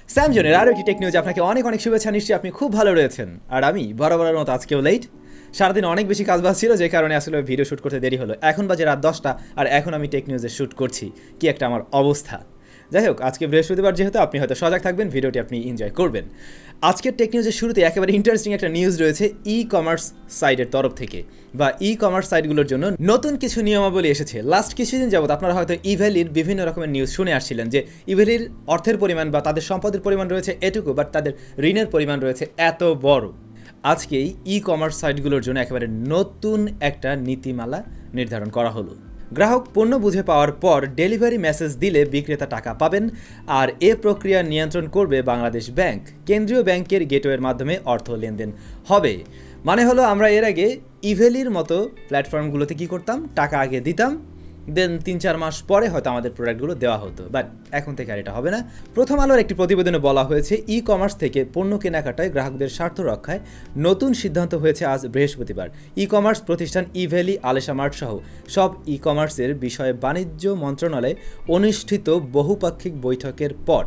স্যামজনের আরও একটি tech news আপনাকে অনেক অনেক শুভেচ্ছা, নিশ্চয়ই আপনি খুব ভালো রয়েছেন। আর আমি বরাবরের মতো আজকেও লেট, সারাদিন অনেক বেশি কাজ বাজ ছিল, যে কারণে আসলে ভিডিও শ্যুট করতে দেরি হলো। এখন বাজে রাত 10টা আর এখন আমি টেক নিউজে শ্যুট করছি। কি একটা আমার অবস্থা। যাই হোক, আজকে বৃহস্পতিবার যেহেতু আপনি হয়তো সজাগ থাকবেন, ভিডিওটি আপনি এনজয় করবেন। আজকের টেক নিউজের শুরুতে একেবারে ইন্টারেস্টিং একটা নিউজ রয়েছে ই কমার্স সাইটের তরফ থেকে, বা ই কমার্স সাইটগুলোর জন্য নতুন কিছু নিয়মাবলী এসেছে। লাস্ট কিছুদিন যাবত আপনারা হয়তো ইভ্যালির বিভিন্ন রকমের নিউজ শুনে আসছিলেন যে ইভ্যালির অর্থের পরিমাণ বা তাদের সম্পদের পরিমাণ রয়েছে এটুকু, বাট তাদের ঋণের পরিমাণ রয়েছে এত বড়। আজকেই ই কমার্স সাইটগুলোর জন্য একেবারে নতুন একটা নীতিমালা নির্ধারণ করা হলো। গ্রাহক পণ্য বুঝে পাওয়ার পর ডেলিভারি মেসেজ দিলে বিক্রেতা টাকা পাবেন, আর এ প্রক্রিয়া নিয়ন্ত্রণ করবে বাংলাদেশ ব্যাংক। কেন্দ্রীয় ব্যাংকের গেটওয়ের মাধ্যমে অর্থ লেনদেন হবে। মানে হলো, আমরা এর আগে ইভেলির মতো প্ল্যাটফর্মগুলোতে কী করতাম, টাকা আগে দিতাম, দেন 3-4 মাস পরে হয়তো আমাদের প্রোডাক্টগুলো দেওয়া হতো, বাট এখন থেকে আর এটা হবে না। প্রথম আলোর একটি প্রতিবেদনে বলা হয়েছে, ই কমার্স থেকে পণ্য কেনাকাটায় গ্রাহকদের স্বার্থ রক্ষায় নতুন সিদ্ধান্ত হয়েছে আজ বৃহস্পতিবার। ই কমার্স প্রতিষ্ঠান ইভ্যালি, আলেশা মার্ট সহ সব ই কমার্সের বিষয়ে বাণিজ্য মন্ত্রণালয়ে অনুষ্ঠিত বহুপাক্ষিক বৈঠকের পর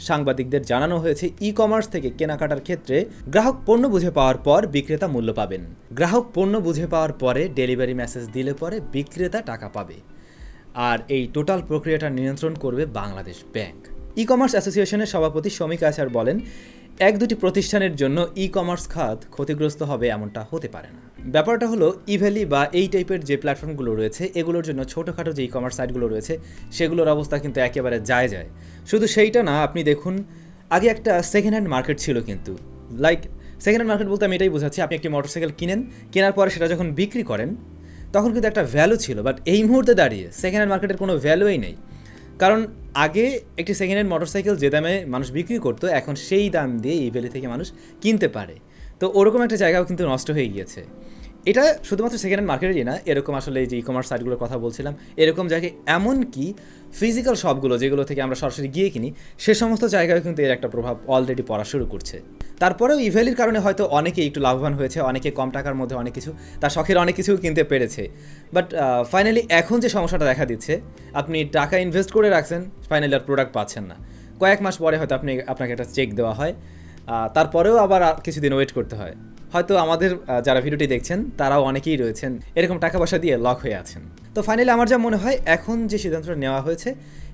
সাংবাদিকদের জানানো হয়েছে, ই কমার্স থেকে কেনাকাটার ক্ষেত্রে গ্রাহক পণ্য বুঝে পাওয়ার পর বিক্রেতা মূল্য পাবেন। গ্রাহক পণ্য বুঝে পাওয়ার পরে ডেলিভারি মেসেজ দিলে পরে বিক্রেতা টাকা পাবে, আর এই টোটাল প্রক্রিয়াটা নিয়ন্ত্রণ করবে বাংলাদেশ ব্যাংক। ই কমার্স অ্যাসোসিয়েশনের সভাপতি শমিক আচার বলেন, 1-2টি প্রতিষ্ঠানের জন্য ই কমার্স খাত ক্ষতিগ্রস্ত হবে এমনটা হতে পারে না। ব্যাপারটা হলো, ইভ্যালি বা এই টাইপের যে প্ল্যাটফর্মগুলো রয়েছে এগুলোর জন্য ছোটোখাটো যে ই কমার্স সাইটগুলো রয়েছে সেগুলোর অবস্থা কিন্তু একেবারে যায়। শুধু সেইটা না, আপনি দেখুন আগে একটা সেকেন্ড হ্যান্ড মার্কেট ছিল, কিন্তু লাইক সেকেন্ড হ্যান্ড মার্কেট বলতে আমি এটাই বোঝাচ্ছি, আপনি একটি মোটরসাইকেল কেনার পরে সেটা যখন বিক্রি করেন তখন কিন্তু একটা ভ্যালু ছিল, বাট এই মুহূর্তে দাঁড়িয়ে সেকেন্ড হ্যান্ড মার্কেটের কোনো ভ্যালুই নেই। কারণ আগে একটি সেকেন্ড হ্যান্ড মোটরসাইকেল যে দামে মানুষ বিক্রি করতো, এখন সেই দাম দিয়ে ইভ্যালি থেকে মানুষ কিনতে পারে। তো ওরকম একটা জায়গাও কিন্তু নষ্ট হয়ে গিয়েছে। এটা শুধুমাত্র সেকেন্ড হ্যান্ড মার্কেটেরই না, এরকম আসলে এই যে ই কমার্স সাইটগুলোর কথা বলছিলাম, এরকম জায়গায় এমনকি ফিজিক্যাল শপগুলো যেগুলো থেকে আমরা সরাসরি গিয়ে কিনি, সে সমস্ত জায়গায় কিন্তু এর একটা প্রভাব অলরেডি পড়া শুরু করছে। তারপরেও ইভ্যালির কারণে হয়তো অনেকে একটু লাভবান হয়েছে, অনেকে কম টাকার মধ্যে অনেক কিছু, তার শখের অনেক কিছু কিনতে পেরেছে। বাট ফাইনালি এখন যে সমস্যাটা দেখা দিচ্ছে, আপনি টাকা ইনভেস্ট করে রাখছেন, ফাইনালি আর প্রোডাক্ট পাচ্ছেন না। কয়েক মাস পরে হয়তো আপনাকে একটা চেক দেওয়া হয়, তারপরেও আবার কিছুদিন ওয়েট করতে হয়। হয়তো আমাদের যারা ভিডিওটি দেখছেন তারাও অনেকেই রয়েছেন এরকম টাকা পয়সা দিয়ে লক হয়ে আছেন। তো ফাইনালি আমার যা মনে হয়, এখন যে সিদ্ধান্তটা নেওয়া হয়েছে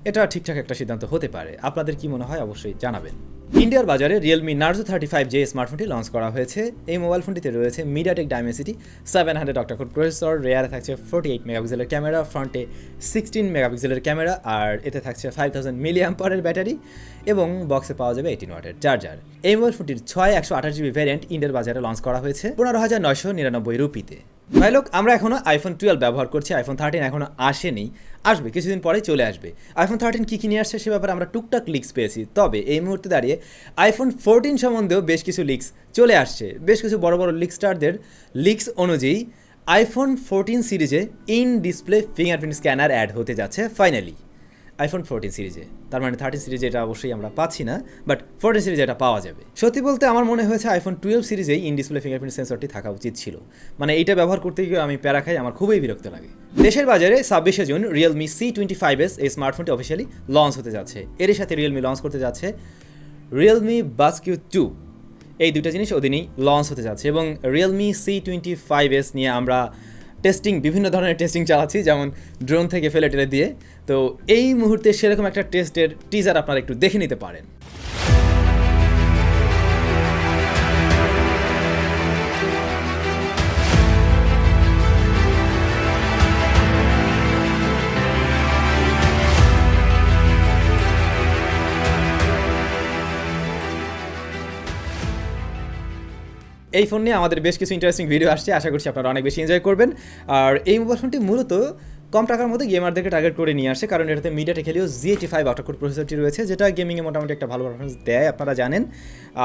এটা ঠিকঠাক একটা সিদ্ধান্ত হতে পারে। আপনাদের কি মনে হয় অবশ্যই জানাবেন। ইন্ডিয়ার বাজারে রিয়েলমি নার্জো 35J স্মার্টফোনটি লঞ্চ করা হয়েছে। এই মোবাইল ফোনটিতে রয়েছে মিডিয়াটেক ডাইমেনসিটি 700 অক্টা-কোর প্রসেসর, রেয়ারে থাকছে 48 মেগাপিক্সেলের ক্যামেরা, ফ্রন্টে 16 মেগাপিক্সেলের ক্যামেরা, আর এতে থাকছে 5000 মিলিঅ্যাম্পারের ব্যাটারি এবং বক্সে পাওয়া যাবে 18 ওয়াটের চার্জার। এই মোবাইল ফোনটির 6/128GB ভ্যারিয়েন্ট ইন্ডিয়ার বাজারে লঞ্চ করা হয়েছে 15,999 রুপিতে। ভাই লোক, আমরা এখনও iPhone 12 ব্যবহার করছি, iPhone 13 এখনও আসেনি, আসবে কিছুদিন পরে চলে আসবে। iPhone 13 কী নিয়ে আসছে সে ব্যাপারে আমরা টুকটাক লিক্স পেয়েছি, তবে এই মুহূর্তে দাঁড়িয়ে iPhone 14 সম্বন্ধেও বেশ কিছু লিক্স চলে আসছে। বেশ কিছু বড় বড় লিকস্টারদের লিক্স অনুযায়ী iPhone 14 সিরিজে in display fingerprint scanner add হতে যাচ্ছে ফাইনালি iPhone 14 সিরিজে। তার মানে 13 সিরিজে এটা অবশ্যই আমরা পাচ্ছি না, বাট 14 সিরিজে এটা পাওয়া যাবে। সত্যি বলতে আমার মনে হয়েছে iPhone 12 সিরিজেই ইন ডিসপ্লে ফিঙ্গারপ্রিন্ট সেন্সরটি থাকা উচিত ছিল। মানে এইটা ব্যবহার করতে গিয়ে আমি প্যারা খাই, আমার খুবই বিরক্ত লাগে। দেশের বাজারে 26শে জুন Realme C25Ss এই স্মার্টফোনটি অফিসিয়ালি লঞ্চ হতে যাচ্ছে। এরই সাথে Realme লঞ্চ করতে যাচ্ছে Realme Buds Q2। এই দুটো জিনিস ওদিনই লঞ্চ হতে যাচ্ছে, এবং Realme C25Ss নিয়ে আমরা বিভিন্ন ধরনের টেস্টিং চালাচ্ছি, যেমন ড্রোন থেকে ফেলে টেলে দিয়ে। তো এই মুহূর্তে সেরকম একটা টেস্টের টিজার আপনারা একটু দেখে নিতে পারেন। এই ফোন নিয়ে আমাদের বেশ কিছু ইন্টারেস্টিং ভিডিও আসছে, আশা করছি আপনারা অনেক বেশি এনজয় করবেন। আর এই মোবাইল ফোনটি মূলত কম টাকার মধ্যে গেমারদেরকে টার্গেট করে নিয়ে আসে, কারণ এটাতে মিডিয়াটেক হেলিও Z85 অক্টা-কোর প্রসেসরটি রয়েছে, যেটা গেমিংয়ে মোটামুটি একটা ভালো পারফরমেন্স দেয়, আপনারা জানেন।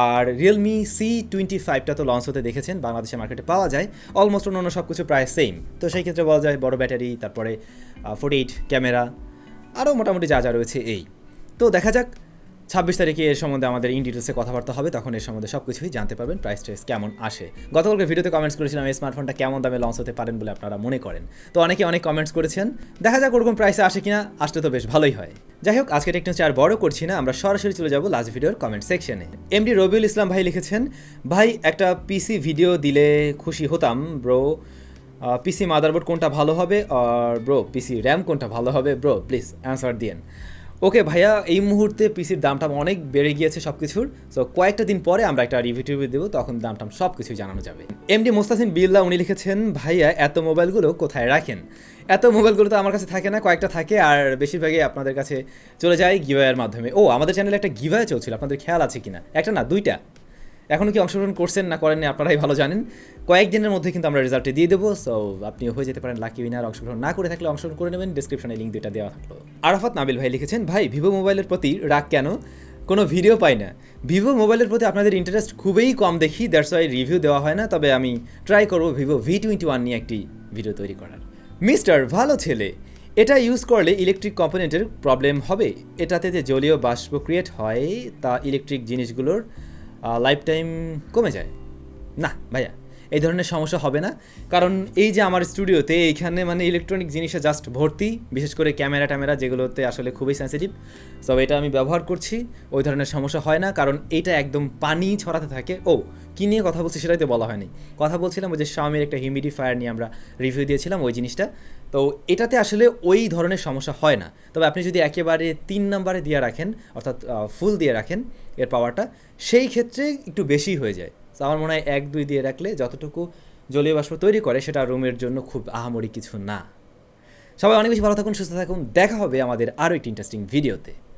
আর Realme C25টা তো লঞ্চ হতে দেখেছেন, বাংলাদেশের মার্কেটে পাওয়া যায় অলমোস্ট অন্য সব কিছু প্রায় সেম। তো সেই ক্ষেত্রে বলা যায় বড় ব্যাটারি, তারপরে 48 ক্যামেরা, আরও মোটামুটি যা যা রয়েছে এই। তো দেখা যাক 26 তারিখে এর সম্বন্ধে আমাদের ইন ডিটেলসে কথাবার্তা হবে, তখন এর সম্বন্ধে সব কিছুই জানতে পারবেন, প্রাইস ট্রাইস কেমন আসে। গতকালকে ভিডিওতে কমেন্টস করেছিলাম এই স্মার্টফোনটা কেমন দামে লঞ্চ হতে পারেন বলে আপনারা মনে করেন। তো অনেকে অনেক কমেন্টস করেছেন, দেখা যাক ওরকম প্রাইসে আসে কিনা, আসলে তো বেশ ভালোই হয়। যাই হোক, আজকে টেকনিউজ আর বড় করছি না, আমরা সরাসরি চলে যাব লাস্ট ভিডিওর কমেন্ট সেকশনে। এমডি রবিউল ইসলাম ভাই লিখেছেন, ভাই একটা পিসি ভিডিও দিলে খুশি হতাম ব্রো। পিসি মাদারবোর্ড কোনটা ভালো হবে, আর ব্রো পিসি র্যাম কোনটা ভালো হবে ব্রো, প্লিজ অ্যান্সার দিন। ওকে ভাইয়া, এই মুহূর্তে পিসির দামটা অনেক বেড়ে গিয়েছে সব কিছুর। সো কয়েকটা দিন পরে আমরা একটা রিভিউ দেবো, তখন দামটা সব কিছুই জানানো যাবে। এমডি মোস্তাসিন বিল্লা উনি লিখেছেন, ভাইয়া এত মোবাইলগুলো কোথায় রাখেন? এত মোবাইলগুলো তো আমার কাছে থাকে না, কয়েকটা থাকে, আর বেশিরভাগই আপনাদের কাছে চলে যায় গিভওয়ের মাধ্যমে। ও, আমাদের চ্যানেলে একটা গিভওয়ে চলছিল, আপনাদের খেয়াল আছে কিনা? একটা না, দুইটা। এখনও কি অংশগ্রহণ করছেন না করেননি আপনারাই ভালো জানেন। কয়েকদিনের মধ্যে কিন্তু আমরা রেজাল্টে দিয়ে দেবো। সো আপনিও হয়ে যেতে পারেন লাকি উইনার। অংশগ্রহণ না করে থাকলে অংশগ্রহণ করে নেবেন, ডিসক্রিপশনে লিঙ্ক দুইটা দেওয়া থাকলো। আরাফাত নাবিল ভাই লিখেছেন, ভাই ভিভো মোবাইলের প্রতি রাগ কেন? কোনো ভিডিও পাই না। ভিভো মোবাইলের প্রতি আপনাদের ইন্টারেস্ট খুবই কম দেখি, দ্যাটস ওয়াই রিভিউ দেওয়া হয় না। তবে আমি ট্রাই করবো ভিভো V21 নিয়ে একটি ভিডিও তৈরি করার। মিস্টার ভালো ছেলে, এটা ইউজ করলে ইলেকট্রিক কম্পোনেন্টের প্রবলেম হবে? এটাতে যে জলীয় বাষ্প ক্রিয়েট হয় তা ইলেকট্রিক জিনিসগুলোর লাইফ টাইম কমে যায়? না ভাইয়া, এই ধরনের সমস্যা হবে না। কারণ এই যে আমার স্টুডিওতে এইখানে মানে ইলেকট্রনিক জিনিসে জাস্ট ভর্তি, বিশেষ করে ক্যামেরা ট্যামেরা যেগুলোতে আসলে খুবই সেন্সিটিভ। সো এটা আমি ব্যবহার করছি, ওই ধরনের সমস্যা হয় না, কারণ এইটা একদম পানি ছড়াতে থাকে। ও, কী নিয়ে কথা বলছি সেটাই তো বলা হয়নি। কথা বলছিলাম ওই যে Xiaomiর একটা হিউমিডিফায়ার নিয়ে আমরা রিভিউ দিয়েছিলাম, ওই জিনিসটা। তো এটাতে আসলে ওই ধরনের সমস্যা হয় না। তবে আপনি যদি একেবারে 3 নম্বরে দিয়ে রাখেন, অর্থাৎ ফুল দিয়ে রাখেন এর পাওয়ারটা, সেই ক্ষেত্রে একটু বেশি হয়ে যায়। তো আমার মনে হয় 1-2 দিয়ে রাখলে যতটুকু জলীয় বাষ্প তৈরি করে সেটা রুমের জন্য খুব আহামরি কিছু না। সবাই অনেক বেশি ভালো থাকুন, সুস্থ থাকুন, দেখা হবে আমাদের আরও একটি ইন্টারেস্টিং ভিডিওতে।